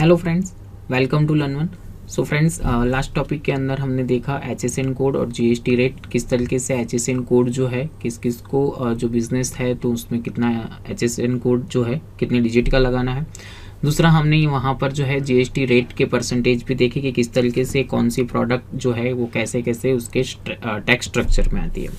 Hello friends, welcome to learn one. So friends, last topic के अंदर हमने देखा HSN कोड और GST रेट, किस तरीके से HSN कोड जो है किस किस को जो बिजनेस है तो उसमें कितना HSN कोड जो है कितने डिजिट का लगाना है। दूसरा हमने वहाँ पर जो है GST रेट के परसेंटेज भी देखे कि किस तरीके से कौन सी प्रोडक्ट जो है वो कैसे कैसे उसके टैक्स स्ट्रक्चर में आती है।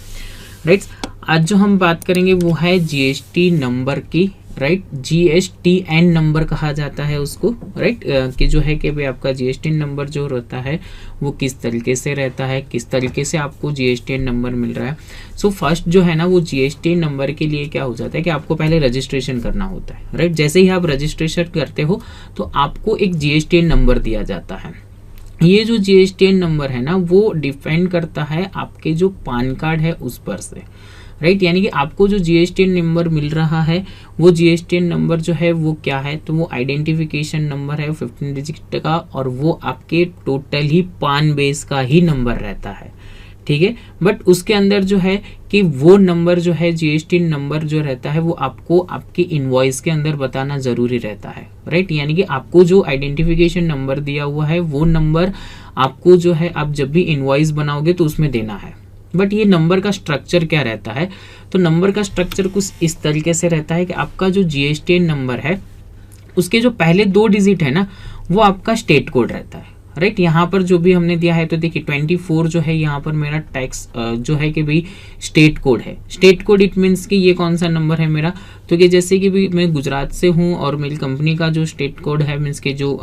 राइट, आज जो हम बात करेंगे वो है GST नंबर की। राइट, GSTN नंबर कहा जाता है उसको। राइट, कि जो है कि भाई आपका GST नंबर जो रहता है वो किस तरीके से रहता है, किस तरीके से आपको GSTN नंबर मिल रहा है। सो फर्स्ट जो है ना वो GST नंबर के लिए क्या हो जाता है कि आपको पहले रजिस्ट्रेशन करना होता है। राइट, जैसे ही आप रजिस्ट्रेशन करते हो तो आपको एक GSTN नंबर दिया जाता है। ये जो GSTN नंबर है ना वो डिपेंड करता है आपके जो पान कार्ड है उस पर से। राइट, यानी कि आपको जो GSTN नंबर मिल रहा है वो GSTN नंबर जो है वो क्या है, तो वो आइडेंटिफिकेशन नंबर है 15 डिजिट का, और वो आपके टोटल ही पान बेस का ही नंबर रहता है। ठीक है, बट उसके अंदर जो है कि वो नंबर जो है GST नंबर जो रहता है वो आपको आपके इनवॉइस के अंदर बताना जरूरी रहता है। राइट, यानी कि आपको जो आइडेंटिफिकेशन नंबर दिया हुआ है वो नंबर आपको जो है आप जब भी इनवॉइस बनाओगे तो उसमें देना है। बट ये नंबर का स्ट्रक्चर क्या रहता है, तो नंबर का स्ट्रक्चर कुछ इस तरीके से रहता है कि आपका जो GSTN नंबर है उसके जो पहले 2 डिजिट है ना वो आपका स्टेट कोड रहता है। राइट, यहाँ पर जो भी हमने दिया है तो देखिए 24 जो है यहाँ पर मेरा टैक्स जो है कि भाई स्टेट कोड है। स्टेट कोड इट मीन्स कि ये कौन सा नंबर है मेरा, तो कि जैसे कि भाई मैं गुजरात से हूँ और मेरी कंपनी का जो स्टेट कोड है मीन्स के जो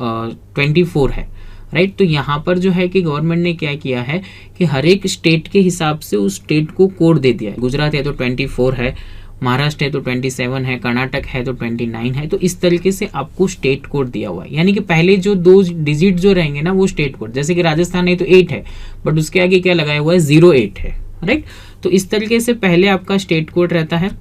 24 है। राइट, तो यहाँ पर जो है कि गवर्नमेंट ने क्या किया है कि हर एक स्टेट के हिसाब से उस स्टेट को कोड दे दिया है। गुजरात है तो 24 है, महाराष्ट्र है तो 27 है, कर्नाटक है तो 29 है। तो इस तरीके से आपको स्टेट कोड दिया हुआ है, यानी कि पहले जो 2 डिजिट जो रहेंगे ना वो स्टेट कोड, जैसे कि राजस्थान है तो 8 है बट उसके आगे क्या लगाया हुआ है 08 है। राइट, तो इस तरीके से पहले आपका स्टेट कोड रहता है।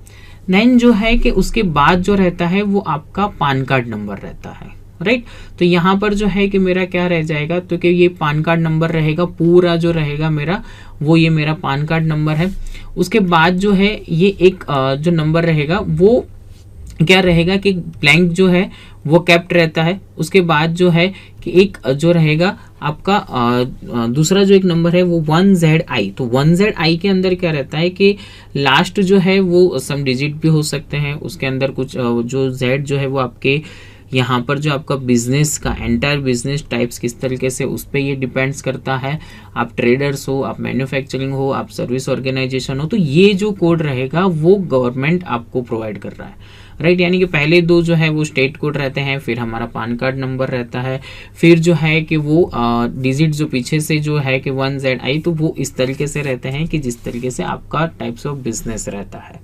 देन जो है कि उसके बाद जो रहता है वो आपका पान कार्ड नंबर रहता है। राइट, तो यहाँ पर जो है कि मेरा क्या रह जाएगा, तो कि ये पान कार्ड नंबर रहेगा, पूरा जो रहेगा मेरा वो ये मेरा पान कार्ड नंबर है। उसके बाद जो है ये एक जो नंबर रहेगा वो क्या रहेगा कि ब्लैंक जो है वो कैप्ट रहता है। उसके बाद जो है कि एक जो रहेगा आपका दूसरा जो एक नंबर है वो 1ZI। तो 1ZI के अंदर क्या रहता है कि लास्ट जो है वो सम डिजिट भी हो सकते हैं, उसके अंदर कुछ जो Z जो है वो आपके यहाँ पर जो आपका बिजनेस का एंटायर बिजनेस टाइप्स किस तरीके से उस पर ये डिपेंड्स करता है। आप ट्रेडर्स हो, आप मैन्युफैक्चरिंग हो, आप सर्विस ऑर्गेनाइजेशन हो, तो ये जो कोड रहेगा वो गवर्नमेंट आपको प्रोवाइड कर रहा है। राइट, यानी कि पहले 2 जो है वो स्टेट कोड रहते हैं, फिर हमारा पान कार्ड नंबर रहता है, फिर जो है कि वो डिजिट जो पीछे से जो है कि 1ZI, तो वो इस तरीके से रहते हैं कि जिस तरीके से आपका टाइप्स ऑफ बिजनेस रहता है।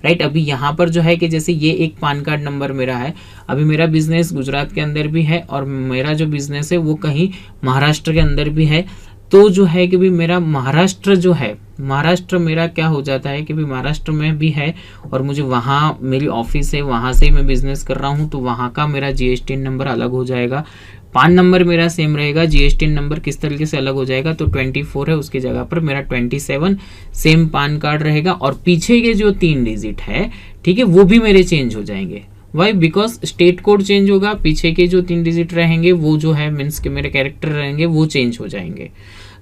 राइट, अभी यहाँ पर जो है कि जैसे ये एक पान कार्ड नंबर मेरा है, अभी मेरा बिजनेस गुजरात के अंदर भी है और मेरा जो बिजनेस है वो कहीं महाराष्ट्र के अंदर भी है। तो जो है कि भी मेरा महाराष्ट्र जो है, महाराष्ट्र मेरा क्या हो जाता है कि भी महाराष्ट्र में भी है और मुझे वहाँ मेरी ऑफिस है, वहाँ से मैं बिजनेस कर रहा हूँ, तो वहाँ का मेरा GSTN नंबर अलग हो जाएगा। पान नंबर मेरा सेम रहेगा, GSTN नंबर किस तरीके से अलग हो जाएगा, तो 24 है उसकी जगह पर मेरा 27 सेम पान कार्ड रहेगा, और पीछे के जो 3 डिजिट है ठीक है वो भी मेरे चेंज हो जाएंगे। Why, because state code change होगा, पीछे के जो 3 डिजिट रहेंगे वो जो है मीन्स के मेरे कैरेक्टर रहेंगे वो चेंज हो जाएंगे।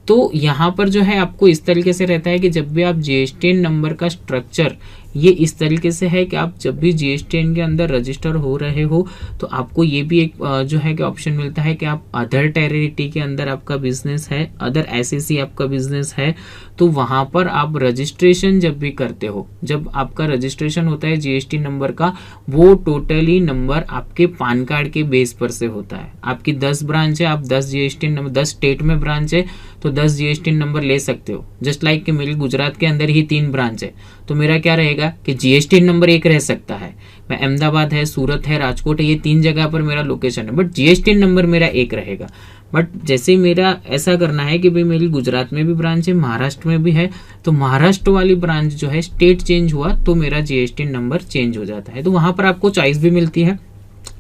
तो यहाँ पर जो है आपको इस तरीके से रहता है कि जब भी आप GSTN नंबर का स्ट्रक्चर ये इस तरीके से है कि आप जब भी GSTN के अंदर रजिस्टर हो रहे हो तो आपको ये भी एक जो है कि ऑप्शन मिलता है कि आप अदर टेरिटरी के अंदर आपका बिजनेस है, अदर SEC आपका बिजनेस है, तो वहाँ पर आप रजिस्ट्रेशन जब भी करते हो, जब आपका रजिस्ट्रेशन होता है GST नंबर का, वो टोटली नंबर आपके पान कार्ड के बेस पर से होता है। आपकी 10 ब्रांच है, आप 10 GST नंबर, 10 स्टेट में ब्रांच है तो 10 GST नंबर ले सकते हो। जस्ट लाइक कि मेरी गुजरात के अंदर ही 3 ब्रांच है तो मेरा क्या रहेगा कि GSTN नंबर एक रह सकता है। मैं अहमदाबाद है, सूरत है, राजकोट है, ये 3 जगह पर मेरा लोकेशन है, बट GSTN नंबर मेरा एक रहेगा। बट जैसे मेरा ऐसा करना है कि भाई मेरी गुजरात में भी ब्रांच है, महाराष्ट्र में भी है, तो महाराष्ट्र वाली ब्रांच जो है स्टेट चेंज हुआ तो मेरा GSTN नंबर चेंज हो जाता है। तो वहां पर आपको चॉइस भी मिलती है।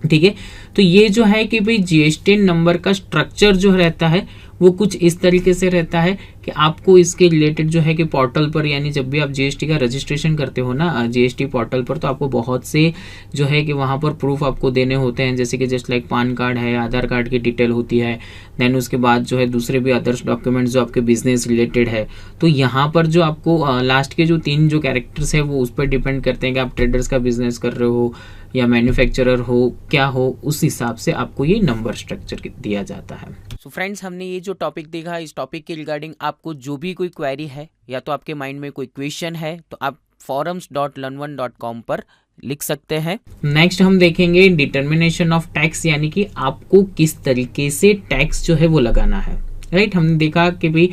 ठीक है, तो ये जो है कि भाई GSTN नंबर का स्ट्रक्चर जो रहता है वो कुछ इस तरीके से रहता है कि आपको इसके रिलेटेड जो है कि पोर्टल पर, यानी जब भी आप जीएसटी का रजिस्ट्रेशन करते हो ना जीएसटी पोर्टल पर, तो आपको बहुत से जो है कि वहाँ पर प्रूफ आपको देने होते हैं, जैसे कि जस्ट लाइक पैन कार्ड है, आधार कार्ड की डिटेल होती है, देन उसके बाद जो है दूसरे भी अदर्स डॉक्यूमेंट्स जो आपके बिजनेस रिलेटेड है। तो यहाँ पर जो आपको लास्ट के जो 3 जो कैरेक्टर्स है वो उस पर डिपेंड करते हैं कि आप ट्रेडर्स का बिजनेस कर रहे हो या मैन्युफैक्चरर हो, क्या हो, उस हिसाब से आपको ये नंबर स्ट्रक्चर दिया जाता है। सो फ्रेंड्स, हमने ये जो टॉपिक देखा, इस टॉपिक के रिगार्डिंग आपको जो भी कोई क्वेरी है या तो आपके माइंड में कोई क्वेश्चन है तो आप forums.learn1.com पर लिख सकते हैं। नेक्स्ट हम देखेंगे डिटर्मिनेशन ऑफ टैक्स, यानी कि आपको किस तरीके से टैक्स जो है वो लगाना है। राइट, हमने देखा कि भाई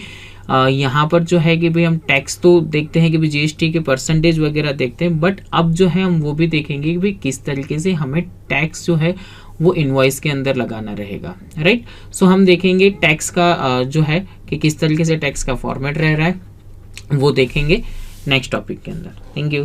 यहाँ पर जो है कि भाई हम टैक्स तो देखते हैं कि भाई जीएसटी के परसेंटेज वगैरह देखते हैं, बट अब जो है हम वो भी देखेंगे कि भाई किस तरीके से हमें टैक्स जो है वो इनवॉइस के अंदर लगाना रहेगा। राइट, सो हम देखेंगे टैक्स का जो है कि किस तरीके से टैक्स का फॉर्मेट रह रहा है, वो देखेंगे नेक्स्ट टॉपिक के अंदर। Thank you.